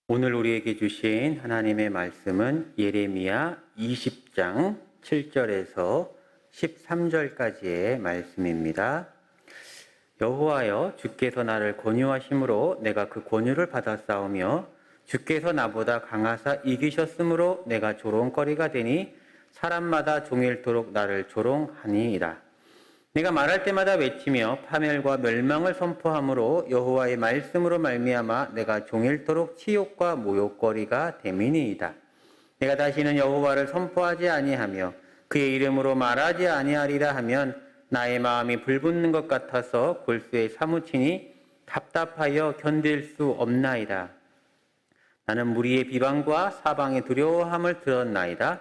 오늘 우리에게 주신 하나님의 말씀은 예레미야 20장 7절에서 13절까지의 말씀입니다. 여호와여, 주께서 나를 권유하심으로 내가 그 권유를 받아 싸우며 주께서 나보다 강하사 이기셨으므로 내가 조롱거리가 되니 사람마다 종일토록 나를 조롱하니이다. 내가 말할 때마다 외치며 파멸과 멸망을 선포함으로 여호와의 말씀으로 말미암아 내가 종일토록 치욕과 모욕거리가 됨이니이다. 내가 다시는 여호와를 선포하지 아니하며 그의 이름으로 말하지 아니하리라 하면 나의 마음이 불붙는 것 같아서 골수에 사무치니 답답하여 견딜 수 없나이다. 나는 무리의 비방과 사방의 두려워함을 들었나이다.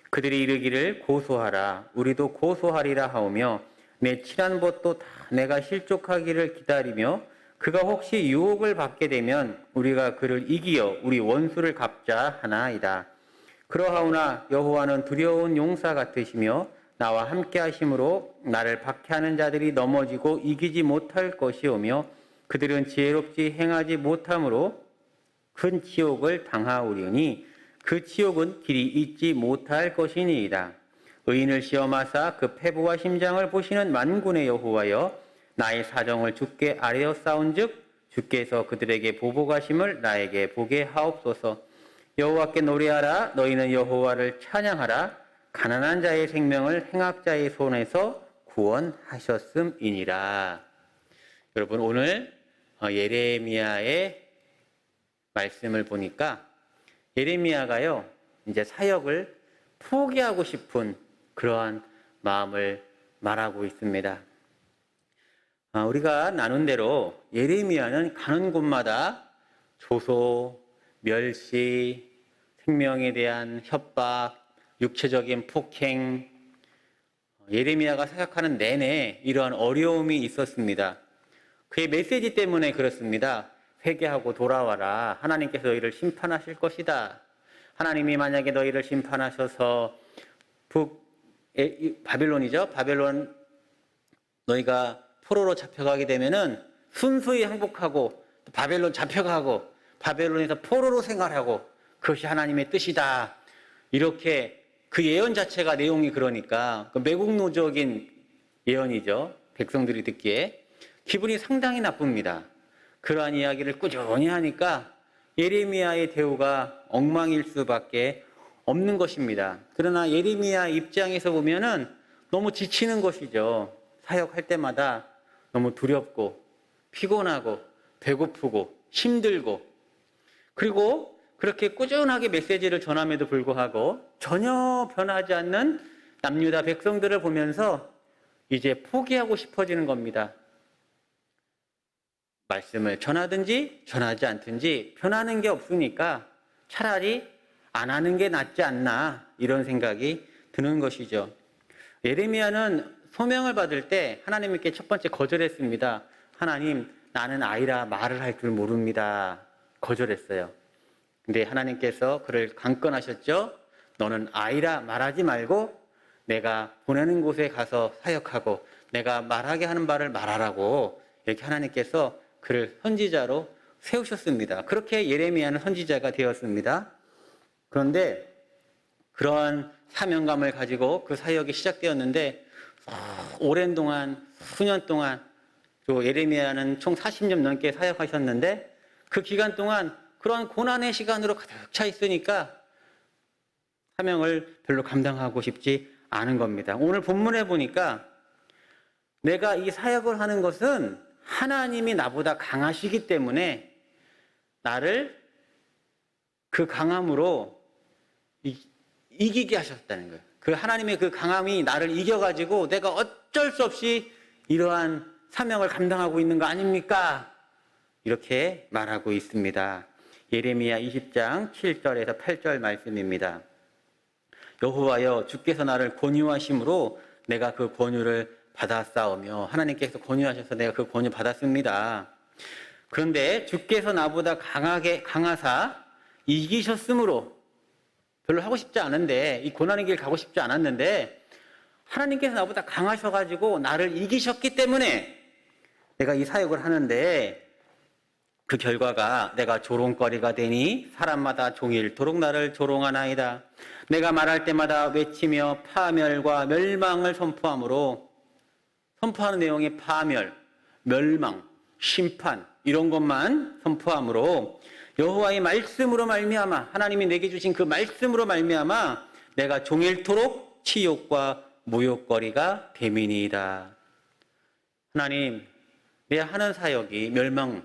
그들이 이르기를 고소하라, 우리도 고소하리라 하오며 내 칠한 벗도 다 내가 실족하기를 기다리며 그가 혹시 유혹을 받게 되면 우리가 그를 이기어 우리 원수를 갚자 하나이다. 그러하오나 여호와는 두려운 용사 같으시며 나와 함께 하심으로 나를 박해하는 자들이 넘어지고 이기지 못할 것이오며 그들은 지혜롭지 행하지 못함으로 큰 치욕을 당하오리니 그 치욕은 길이 잊지 못할 것이니이다. 의인을 시험하사 그 패부와 심장을 보시는 만군의 여호와여, 나의 사정을 주께 아뢰어 싸운즉 주께서 그들에게 보복하심을 나에게 보게 하옵소서. 여호와께 노래하라, 너희는 여호와를 찬양하라. 가난한 자의 생명을 행악자의 손에서 구원하셨음이니라. 여러분, 오늘 예레미야의 말씀을 보니까 예레미야가요, 이제 사역을 포기하고 싶은 그러한 마음을 말하고 있습니다. 우리가 나눈 대로 예레미야는 가는 곳마다 조소, 멸시, 생명에 대한 협박, 육체적인 폭행, 예레미야가 생각하는 내내 이러한 어려움이 있었습니다. 그의 메시지 때문에 그렇습니다. 회개하고 돌아와라. 하나님께서 너희를 심판하실 것이다. 하나님이 만약에 너희를 심판하셔서 바벨론이죠. 바벨론 너희가 포로로 잡혀가게 되면은 순수히 항복하고 바벨론 잡혀가고 바벨론에서 포로로 생활하고 그것이 하나님의 뜻이다. 이렇게 그 예언 자체가 내용이 그러니까 그 매국노적인 예언이죠. 백성들이 듣기에 기분이 상당히 나쁩니다. 그러한 이야기를 꾸준히 하니까 예레미야의 대우가 엉망일 수밖에 없는 것입니다. 그러나 예레미야 입장에서 보면은 너무 지치는 것이죠. 사역할 때마다 너무 두렵고 피곤하고 배고프고 힘들고, 그리고 그렇게 꾸준하게 메시지를 전함에도 불구하고 전혀 변하지 않는 남유다 백성들을 보면서 이제 포기하고 싶어지는 겁니다. 말씀을 전하든지 전하지 않든지 변하는 게 없으니까 차라리 안 하는 게 낫지 않나, 이런 생각이 드는 것이죠. 예레미야는 소명을 받을 때 하나님께 첫 번째 거절했습니다. 하나님, 나는 아이라 말을 할 줄 모릅니다. 거절했어요. 근데 하나님께서 그를 강권하셨죠. 너는 아이라 말하지 말고 내가 보내는 곳에 가서 사역하고 내가 말하게 하는 바를 말하라고, 이렇게 하나님께서 그를 선지자로 세우셨습니다. 그렇게 예레미야는 선지자가 되었습니다. 그런데 그러한 사명감을 가지고 그 사역이 시작되었는데 오랜 동안, 수년 동안, 예레미야는 총 40년 넘게 사역하셨는데 그 기간 동안 그러한 고난의 시간으로 가득 차 있으니까 사명을 별로 감당하고 싶지 않은 겁니다. 오늘 본문에 보니까 내가 이 사역을 하는 것은 하나님이 나보다 강하시기 때문에 나를 그 강함으로 이기게 하셨다는 거예요. 그 하나님의 그 강함이 나를 이겨가지고 내가 어쩔 수 없이 이러한 사명을 감당하고 있는 거 아닙니까? 이렇게 말하고 있습니다. 예레미야 20장 7절에서 8절 말씀입니다. 여호와여, 주께서 나를 권유하심으로 내가 그 권유를 받았사오며, 하나님께서 권유하셔서 내가 그 권유 받았습니다. 그런데 주께서 나보다 강하사 이기셨으므로, 별로 하고 싶지 않은데, 이 고난의 길 가고 싶지 않았는데 하나님께서 나보다 강하셔가지고 나를 이기셨기 때문에 내가 이 사역을 하는데 그 결과가 내가 조롱거리가 되니 사람마다 종일토록 나를 조롱하나이다. 내가 말할 때마다 외치며 파멸과 멸망을 선포하므로, 선포하는 내용이 파멸, 멸망, 심판 이런 것만 선포하므로 여호와의 말씀으로 말미암아, 하나님이 내게 주신 그 말씀으로 말미암아 내가 종일토록 치욕과 모욕거리가 됨이니이다. 하나님, 내 하는 사역이 멸망,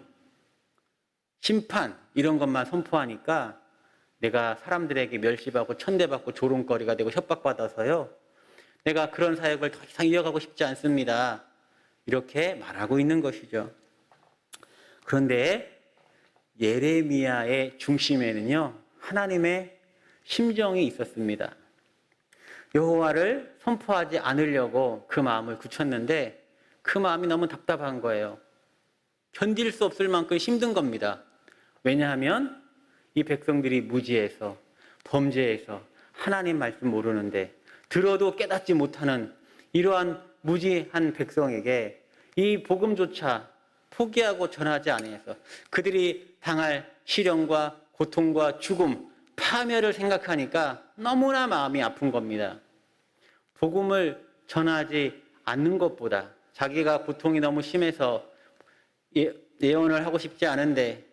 심판 이런 것만 선포하니까 내가 사람들에게 멸시받고 천대받고 조롱거리가 되고 협박받아서요, 내가 그런 사역을 더 이상 이어가고 싶지 않습니다. 이렇게 말하고 있는 것이죠. 그런데 예레미야의 중심에는요, 하나님의 심정이 있었습니다. 여호와를 선포하지 않으려고 그 마음을 굳혔는데 그 마음이 너무 답답한 거예요. 견딜 수 없을 만큼 힘든 겁니다. 왜냐하면 이 백성들이 무지해서, 범죄해서 하나님 말씀 모르는데, 들어도 깨닫지 못하는 이러한 무지한 백성에게 이 복음조차 포기하고 전하지 않아서 그들이 당할 시련과 고통과 죽음, 파멸을 생각하니까 너무나 마음이 아픈 겁니다. 복음을 전하지 않는 것보다 자기가 고통이 너무 심해서 예언을 하고 싶지 않은데,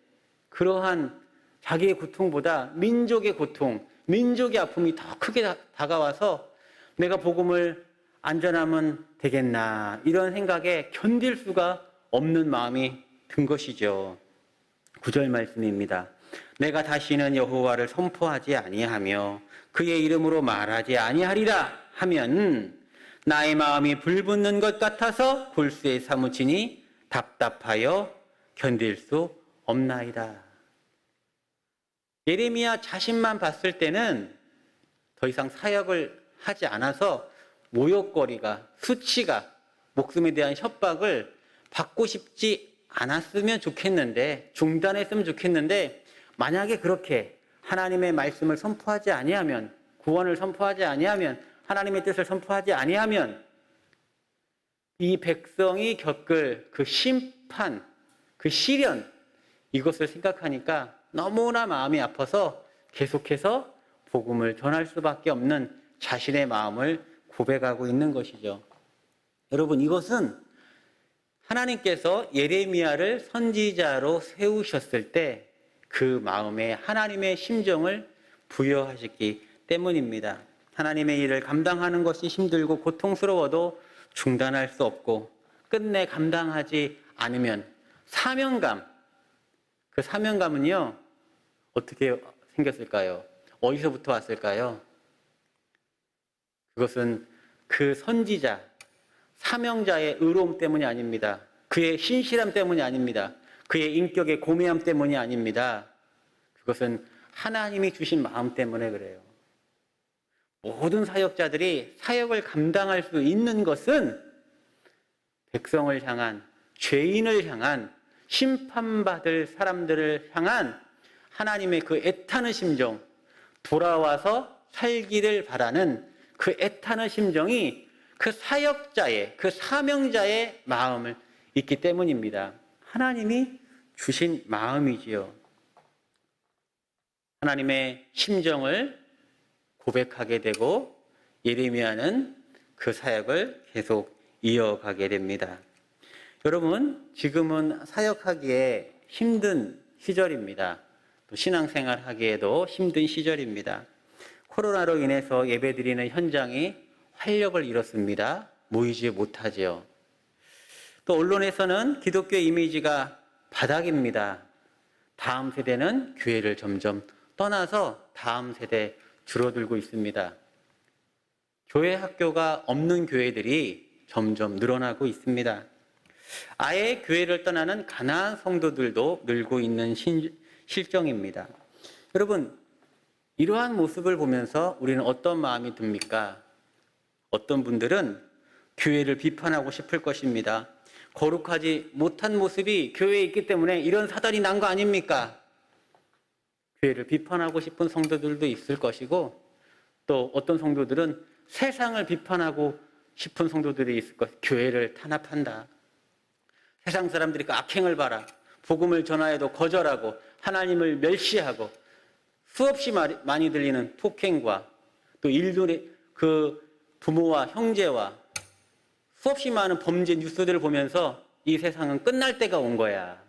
그러한 자기의 고통보다 민족의 고통, 민족의 아픔이 더 크게 다가와서 내가 복음을 안 전하면 되겠나, 이런 생각에 견딜 수가 없는 마음이 든 것이죠. 9절 말씀입니다. 내가 다시는 여호와를 선포하지 아니하며 그의 이름으로 말하지 아니하리라 하면 나의 마음이 불붙는 것 같아서 골수에 사무치니 답답하여 견딜 수 없나이다. 예레미야 자신만 봤을 때는 더 이상 사역을 하지 않아서 모욕거리가, 수치가, 목숨에 대한 협박을 받고 싶지 않았으면 좋겠는데, 중단했으면 좋겠는데, 만약에 그렇게 하나님의 말씀을 선포하지 아니하면, 구원을 선포하지 아니하면, 하나님의 뜻을 선포하지 아니하면 이 백성이 겪을 그 심판, 그 시련, 이것을 생각하니까 너무나 마음이 아파서 계속해서 복음을 전할 수밖에 없는 자신의 마음을 고백하고 있는 것이죠. 여러분, 이것은 하나님께서 예레미야를 선지자로 세우셨을 때 그 마음에 하나님의 심정을 부여하셨기 때문입니다. 하나님의 일을 감당하는 것이 힘들고 고통스러워도 중단할 수 없고, 끝내 감당하지 않으면 사명감, 그 사명감은요, 어떻게 생겼을까요? 어디서부터 왔을까요? 그것은 그 선지자, 사명자의 의로움 때문이 아닙니다. 그의 신실함 때문이 아닙니다. 그의 인격의 고매함 때문이 아닙니다. 그것은 하나님이 주신 마음 때문에 그래요. 모든 사역자들이 사역을 감당할 수 있는 것은 백성을 향한, 죄인을 향한, 심판받을 사람들을 향한 하나님의 그 애타는 심정, 돌아와서 살기를 바라는 그 애타는 심정이 그 사역자의, 그 사명자의 마음을 있기 때문입니다. 하나님이 주신 마음이지요. 하나님의 심정을 고백하게 되고 예레미야는 그 사역을 계속 이어가게 됩니다. 여러분, 지금은 사역하기에 힘든 시절입니다. 또 신앙생활 하기에도 힘든 시절입니다. 코로나로 인해서 예배드리는 현장이 활력을 잃었습니다. 모이지 못하지요. 또 언론에서는 기독교 이미지가 바닥입니다. 다음 세대는 교회를 점점 떠나서 다음 세대 줄어들고 있습니다. 교회 학교가 없는 교회들이 점점 늘어나고 있습니다. 아예 교회를 떠나는 가난한 성도들도 늘고 있는 실정입니다. 여러분, 이러한 모습을 보면서 우리는 어떤 마음이 듭니까? 어떤 분들은 교회를 비판하고 싶을 것입니다. 거룩하지 못한 모습이 교회에 있기 때문에 이런 사단이 난 거 아닙니까? 교회를 비판하고 싶은 성도들도 있을 것이고, 또 어떤 성도들은 세상을 비판하고 싶은 성도들이 있을 것, 교회를 탄압한다. 세상 사람들이 그 악행을 봐라. 복음을 전하여도 거절하고 하나님을 멸시하고 수없이 많이 들리는 폭행과 또 일들의 그 부모와 형제와 수없이 많은 범죄 뉴스들을 보면서 이 세상은 끝날 때가 온 거야.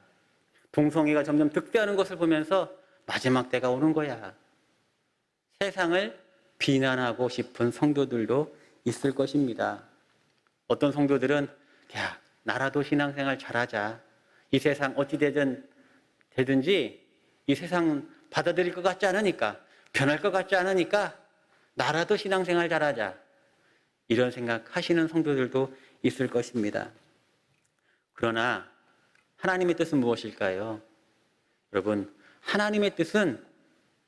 동성애가 점점 득세하는 것을 보면서 마지막 때가 오는 거야. 세상을 비난하고 싶은 성도들도 있을 것입니다. 어떤 성도들은 야, 나라도 신앙생활 잘하자. 이 세상 어찌 되든지 이 세상 받아들일 것 같지 않으니까, 변할 것 같지 않으니까 나라도 신앙생활 잘하자. 이런 생각하시는 성도들도 있을 것입니다. 그러나 하나님의 뜻은 무엇일까요? 여러분, 하나님의 뜻은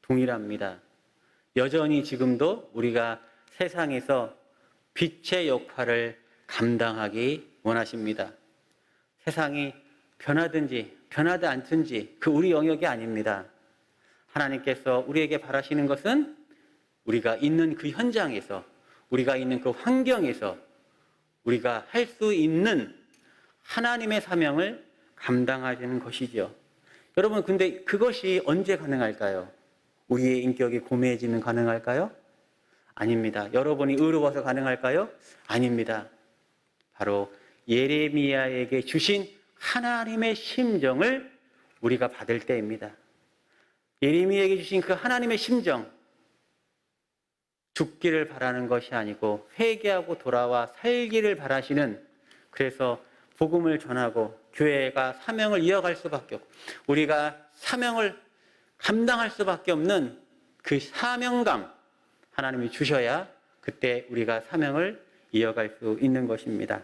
동일합니다. 여전히 지금도 우리가 세상에서 빛의 역할을 감당하기 원하십니다. 세상이 변하든지 변하지 않든지 그 우리 영역이 아닙니다. 하나님께서 우리에게 바라시는 것은 우리가 있는 그 현장에서, 우리가 있는 그 환경에서 우리가 할 수 있는 하나님의 사명을 감당하시는 것이죠. 여러분, 근데 그것이 언제 가능할까요? 우리의 인격이 고매해지면 가능할까요? 아닙니다. 여러분이 의로워서 가능할까요? 아닙니다. 바로 예레미야에게 주신 하나님의 심정을 우리가 받을 때입니다. 예레미야에게 주신 그 하나님의 심정, 죽기를 바라는 것이 아니고 회개하고 돌아와 살기를 바라시는, 그래서 복음을 전하고 교회가 사명을 이어갈 수밖에 없고 우리가 사명을 감당할 수밖에 없는 그 사명감 하나님이 주셔야 그때 우리가 사명을 이어갈 수 있는 것입니다.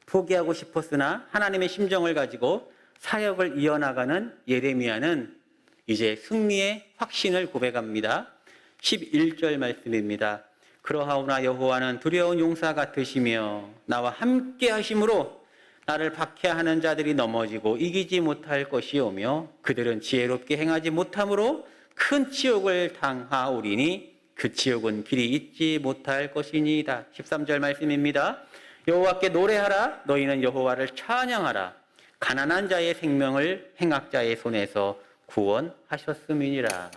포기하고 싶었으나 하나님의 심정을 가지고 사역을 이어나가는 예레미야는 이제 승리의 확신을 고백합니다. 11절 말씀입니다. 그러하오나 여호와는 두려운 용사 같으시며 나와 함께 하심으로 나를 박해하는 자들이 넘어지고 이기지 못할 것이오며 그들은 지혜롭게 행하지 못함으로 큰 치욕을 당하오리니 그 치욕은 길이 잊지 못할 것이니이다. 13절 말씀입니다. 여호와께 노래하라. 너희는 여호와를 찬양하라. 가난한 자의 생명을 행악자의 손에서 구원하셨음이니라.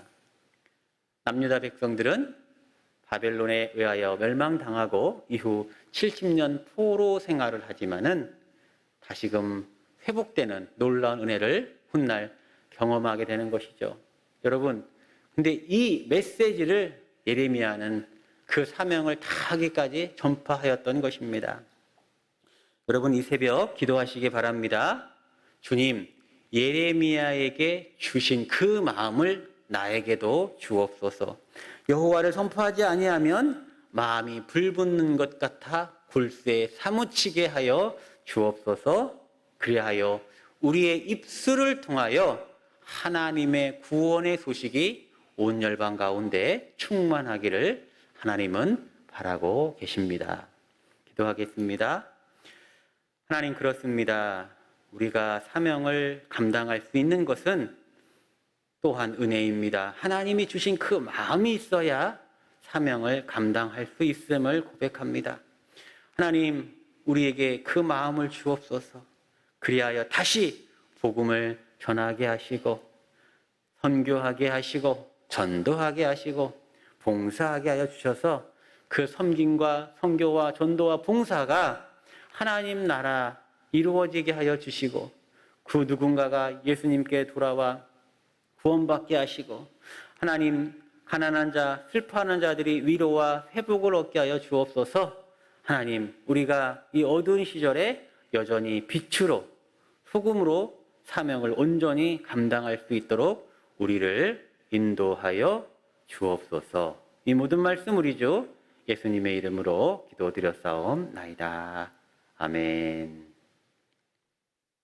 남유다 백성들은 바벨론에 의하여 멸망당하고 이후 70년 포로 생활을 하지만은 다시금 회복되는 놀라운 은혜를 훗날 경험하게 되는 것이죠. 여러분, 근데 이 메시지를 예레미야는 그 사명을 다하기까지 전파하였던 것입니다. 여러분, 이 새벽 기도하시기 바랍니다. 주님, 예레미야에게 주신 그 마음을 나에게도 주옵소서. 여호와를 선포하지 아니하면 마음이 불붙는 것 같아 굴쇠에 사무치게 하여 주옵소서. 그리하여 우리의 입술을 통하여 하나님의 구원의 소식이 온 열방 가운데 충만하기를 하나님은 바라고 계십니다. 기도하겠습니다. 하나님, 그렇습니다. 우리가 사명을 감당할 수 있는 것은 또한 은혜입니다. 하나님이 주신 그 마음이 있어야 사명을 감당할 수 있음을 고백합니다. 하나님, 우리에게 그 마음을 주옵소서. 그리하여 다시 복음을 전하게 하시고 선교하게 하시고 전도하게 하시고 봉사하게 하여 주셔서 그 섬김과 선교와 전도와 봉사가 하나님 나라 이루어지게 하여 주시고 그 누군가가 예수님께 돌아와 구원받게 하시고 하나님, 가난한 자, 슬퍼하는 자들이 위로와 회복을 얻게 하여 주옵소서. 하나님, 우리가 이 어두운 시절에 여전히 빛으로 소금으로 사명을 온전히 감당할 수 있도록 우리를 인도하여 주옵소서. 이 모든 말씀 우리 주 예수님의 이름으로 기도드렸사옵나이다. 아멘.